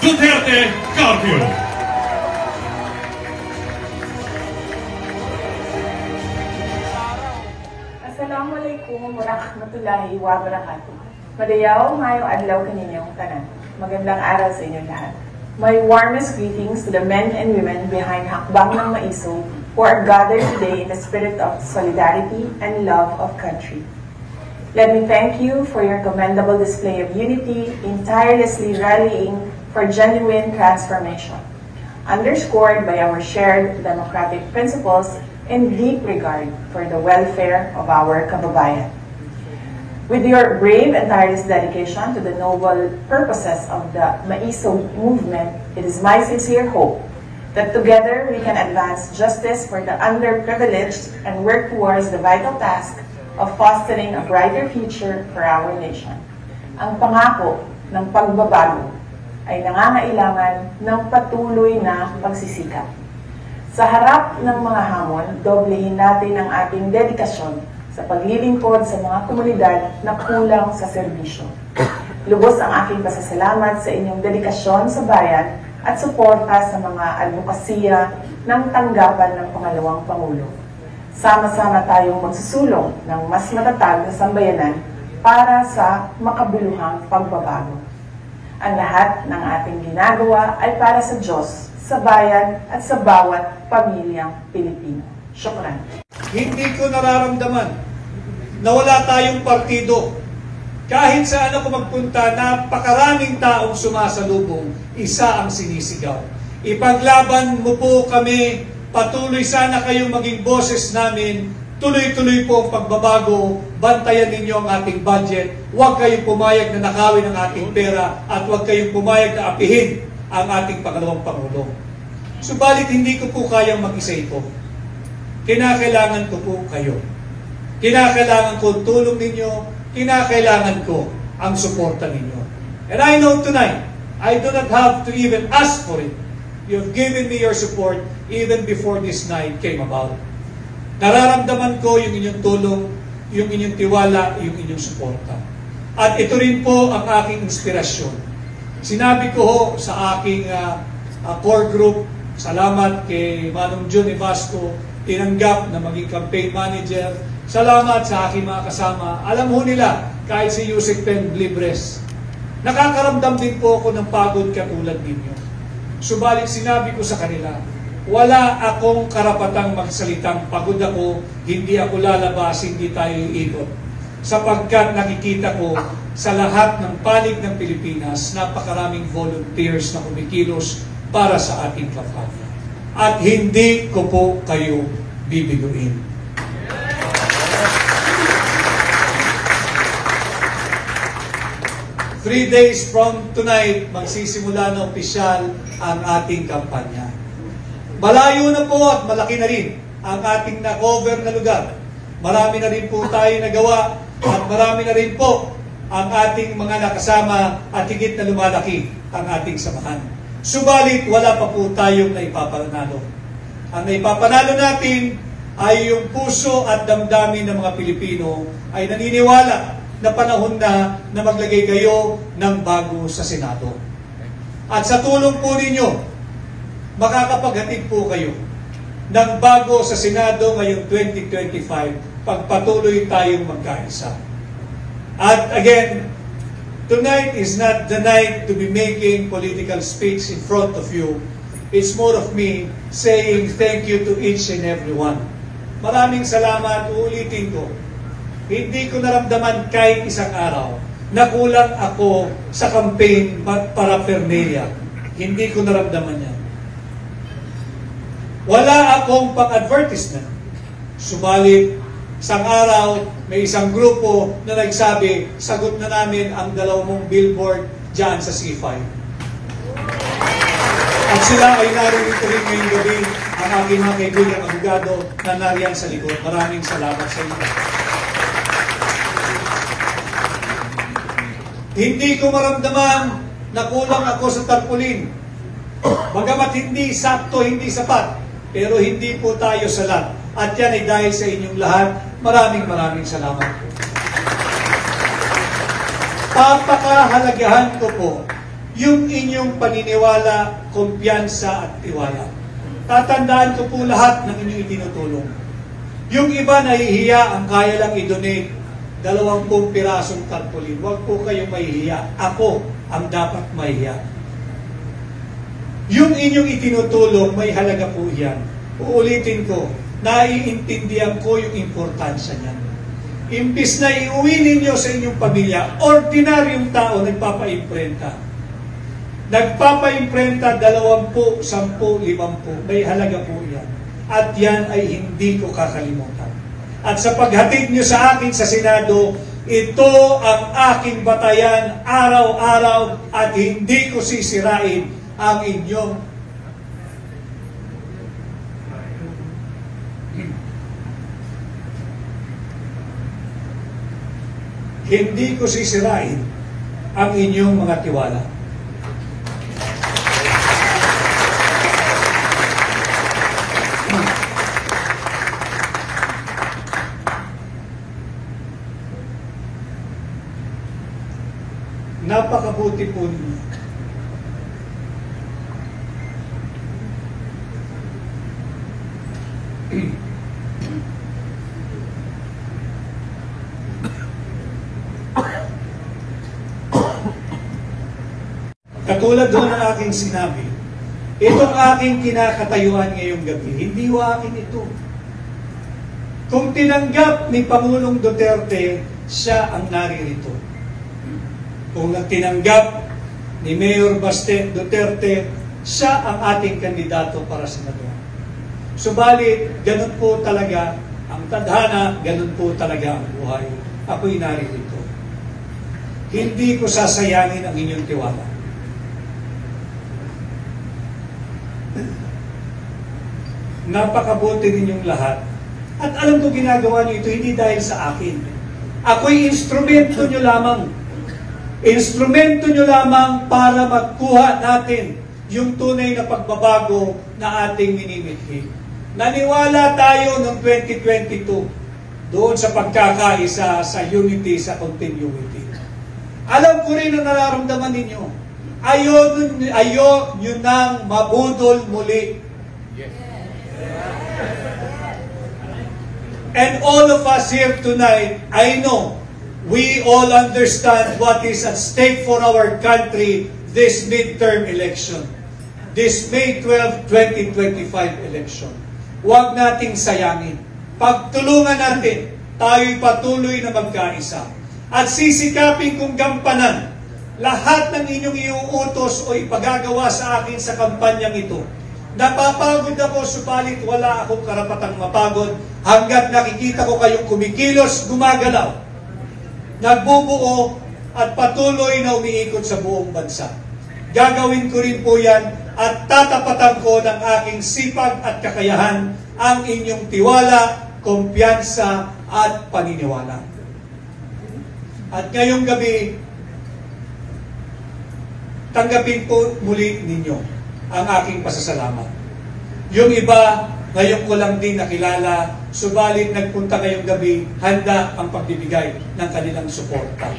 Duterte Carpio. Assalamualaikum warahmatullahi wabarakatuh. Madayaw ngayong adlaw kaninyong tanan. Magandang araw sa inyo lahat. My warmest greetings to the men and women behind Hakbang ng Maiso who are gathered today in the spirit of solidarity and love of country. Let me thank you for your commendable display of unity in tirelessly rallying for genuine transformation, underscored by our shared democratic principles and deep regard for the welfare of our kababayan. With your brave and tireless dedication to the noble purposes of the Maiso movement, it is my sincere hope that together we can advance justice for the underprivileged and work towards the vital task of fostering a brighter future for our nation. Ang pangako ng pagbabago ay nangangailangan ng patuloy na pagsisikap. Sa harap ng mga hamon, doblehin natin ang ating dedikasyon sa paglilingkod sa mga komunidad na kulang sa serbisyo. Lubos ang aking pasasalamat sa inyong dedikasyon sa bayan at suporta sa mga advokasya ng tanggapan ng pangalawang Pangulo. Sama-sama tayong magsusulong ng mas matatag na sambayanan para sa makabuluhang pagbabago. Ang lahat ng ating ginagawa ay para sa Diyos, sa bayan at sa bawat pamilyang Pilipino. Syukran. Hindi ko nararamdaman na wala tayong partido. Kahit saan ako magpunta, napakaraming taong sumasalubong, isa ang sinisigaw. Ipaglaban mo po kami, patuloy sana kayong maging boses namin, tuloy-tuloy po ang pagbabago, bantayan ninyo ang ating budget, huwag kayong pumayag na nakawin ang ating pera, at huwag kayong pumayag na apihin ang ating pangalawang Pangulo. Subalit hindi ko po kayang mag-isa ito. Kinakailangan ko po kayo. Kinakailangan ko ang tulong ninyo, kinakailangan ko ang suporta ninyo. And I know tonight, I do not have to even ask for it. You have given me your support even before this night came about. Nararamdaman ko yung inyong tulong, yung inyong tiwala, yung inyong suporta. At ito rin po ang aking inspirasyon. Sinabi ko ho sa aking core group, salamat kay Manong Jun Evasco, tinanggap na maging campaign manager. Salamat sa aking mga kasama. Alam ho nila, kahit si Yusek Pen Blibres, nakakaramdam din po ako ng pagod katulad ninyo. Subalit sinabi ko sa kanila, wala akong karapatang magsalitang pagod ako, hindi ako lalabas, hindi tayo iikot. Sapagkat nakikita ko sa lahat ng panig ng Pilipinas, napakaraming volunteers na kumikilos para sa ating kampanya. At hindi ko po kayo bibiguin. Three days from tonight, magsisimula na opisyal ang ating kampanya. Malayo na po at malaki na rin ang ating na-cover na lugar. Marami na rin po tayo nagawa at marami na rin po ang ating mga nakasama at higit na lumalaki ang ating samahan. Subalit, wala pa po tayong naipapanalo. Ang naipapanalo natin ay yung puso at damdamin ng mga Pilipino ay naniniwala na panahon na maglagay kayo ng bago sa Senado. At sa tulong po ninyo, makakapaghatid po kayo ng bago sa Senado ngayong 2025 pagpatuloy tayong magkaisa. At again, tonight is not the night to be making political speech in front of you. It's more of me saying thank you to each and every one. Maraming salamat, uulitin ko. Hindi ko naramdaman kahit isang araw na kulang ako sa campaign paraphernalia. Hindi ko naramdaman yan. Wala akong pang-advertisement. Subalit, isang araw, may isang grupo na nagsabi, sagot na namin ang 2 billboard dyan sa C5. At sila ay narito rin ngayong gabi, ang aking mga kaibigang abogado na nariyan sa likod. Maraming salamat sa inyo. Hindi ko maramdaman na kulang ako sa tarpaulin. Bagamat hindi sakto, hindi sapat, pero hindi po tayo salat. At yan ay dahil sa inyong lahat. Maraming salamat po. Papakahalagahan ko po yung inyong paniniwala, kumpiyansa at tiwala. Tatandaan ko po lahat ng inyong itinutulong. Yung iba nahihiya, ang kaya lang i-donate 20 pirasong tarpaulin. Huwag po kayong mahihiya. Ako ang dapat mahihiya. Yung inyong itinutulong, may halaga po yan. Uulitin ko, naiintindihan ko yung importansya niyan. Imbis na iuwi ninyo sa inyong pamilya, ordinaryong tao nagpapa-imprenta. Nagpapa-imprenta 20, 10, 50. May halaga po yan. At yan ay hindi ko kakalimutan. At sa paghatid nyo sa akin sa Senado, ito ang aking batayan araw-araw at hindi ko sisirain ang inyong hindi ko sisirain ang inyong mga tiwala. Napakabuti po ninyo. Katulad doon ng aking sinabi, itong aking kinakatayuan ngayong gabi, hindi ho akin ito. Kung tinanggap ni Pangulong Duterte, siya ang naririto. Kung tinanggap ni Mayor Baste Duterte, siya ang ating kandidato para senador. Subalit, ganun po talaga ang tadhana, ganun po talaga ang buhay. Ako'y naririto. Hindi ko sasayangin ang inyong tiwala. Napakabuti ninyong lahat. At alam ko ginagawa niyo ito hindi dahil sa akin. Ako'y instrumento nyo lamang. Instrumento nyo lamang para magkuha natin yung tunay na pagbabago na ating minimithi. Naniwala tayo noong 2022 doon sa pagkakaisa, sa unity, sa continuity. Alam ko rin na nararamdaman ninyo. Ayaw nyo nang mabudol muli. And all of us here tonight, I know, we all understand what is at stake for our country this midterm election. This May 12, 2025 election. Huwag nating sayangin. Pagtulungan natin, tayo'y patuloy na magkaisa. At sisikapin kong gampanan lahat ng inyong iuutos o ipagagawa sa akin sa kampanyang ito. Napapagod ako, subalit wala akong karapatang mapagod hanggat nakikita ko kayong kumikilos, gumagalaw, nagbubuo at patuloy na umiikot sa buong bansa. Gagawin ko rin po yan at tatapatan ko ng aking sipag at kakayahan ang inyong tiwala, kumpiyansa at paniniwala. At ngayong gabi, tanggapin po muli ninyo ang aking pasasalamat. Yung iba, ngayon ko lang din nakilala, subalit nagpunta ngayong gabi, handa ang pagbibigay ng kanilang suporta.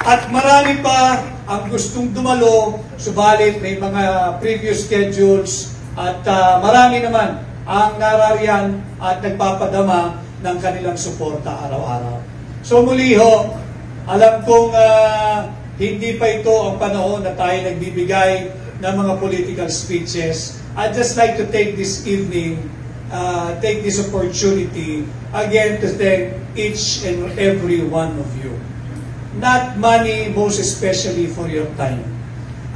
At marami pa ang gustong dumalo, subalit may mga previous schedules at marami naman ang narariyan at nagpapadama ng kanilang suporta araw-araw. So muli ho, alam kong hindi pa ito ang panahon na tayo nagbibigay ng mga political speeches. I'd just like to take this evening, take this opportunity again to thank each and every one of you. Not money, most especially for your time.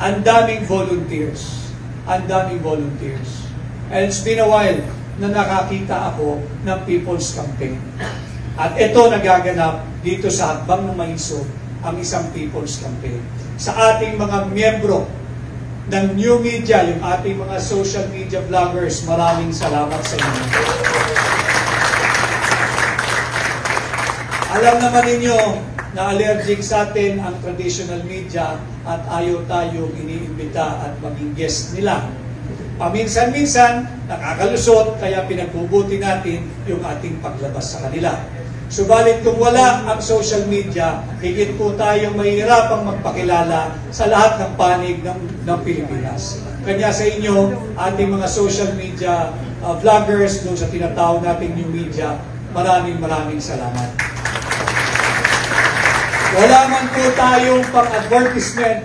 Ang daming volunteers. Ang daming volunteers. And it's been a while na nakakita ako ng People's Campaign. At ito nagaganap dito sa Hakbang ng Maisog, ang isang People's Campaign. Sa ating mga miyembro ng new media, yung ating mga social media vloggers, maraming salamat sa inyo. Alam naman ninyo na allergic sa atin ang traditional media at ayaw tayong iniimbita at maging guest nila. Paminsan-minsan, nakakalusot, kaya pinagbubuti natin yung ating paglabas sa kanila. Subalit kung wala ang social media, higit po tayong mahihirapang magpakilala sa lahat ng panig ng Pilipinas. Kanya sa inyo, ating mga social media vloggers doon sa tinatawag nating new media, maraming salamat. Wala man po tayong pang-advertisement,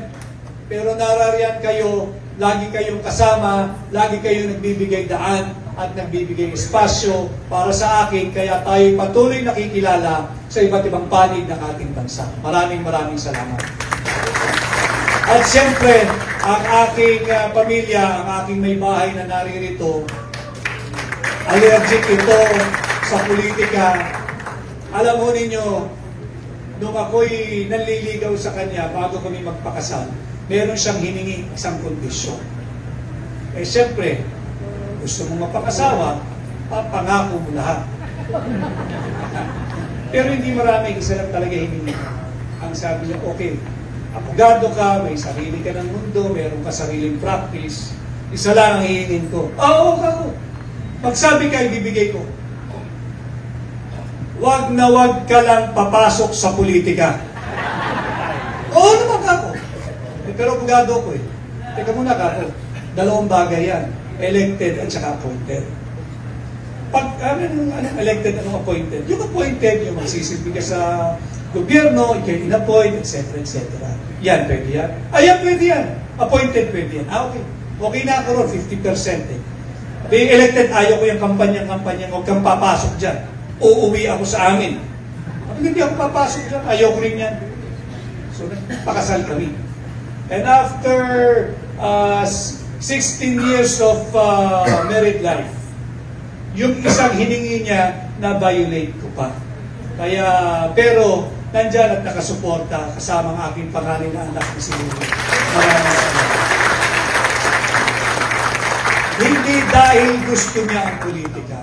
pero narariyan kayo, lagi kayong kasama, lagi kayong nagbibigay daan at nagbibigay espasyo para sa akin, kaya tayo patuloy nakikilala sa iba't ibang panig ng ating bansa. Maraming salamat. At siyempre, ang aking pamilya, ang aking may bahay na naririto, allergic ito sa politika. Alam mo ninyo, nung ako'y nanliligaw sa kanya bago kami magpakasal, meron siyang hiningi isang kondisyon. Eh siyempre, gusto mong mapakasawa, papangako mo lahat. Pero hindi marami, isa lang talaga hiningi. Ang sabi niya, okay, abogado ka, may sarili ka ng mundo, meron ka sariling practice, isa lang ang hihingin ko. Oo, ako. Pagsabi ka, ibibigay ko. Wag na wag ka lang papasok sa politika. Oo naman ako. Pero abogado ko eh. Teka muna ako. Dalawang bagay yan. Elected at saka appointed. Pag elected, anong appointed? Yung appointed, yung magsisilbi ka sa gobyerno, ikay in-appoint, etc. Yan, pwede yan. Yan, pwede yan. Appointed, pwede yan. Okay. Okay na ako ron, 50% eh. Being elected, ayaw ko yung kampanya, huwag kang papasok dyan. Uuwi ako sa amin. Hindi ako papasok dyan, ayaw ko rin yan. So, pakasal kami. And after 16 years of married life, yung isang hiningi niya, na-violate ko pa. Kaya, pero, nandyan at nakasuporta kasama ang aking pangalan na anak na si Lulu. Maraming salamat. Hindi dahil gusto niya ang politika.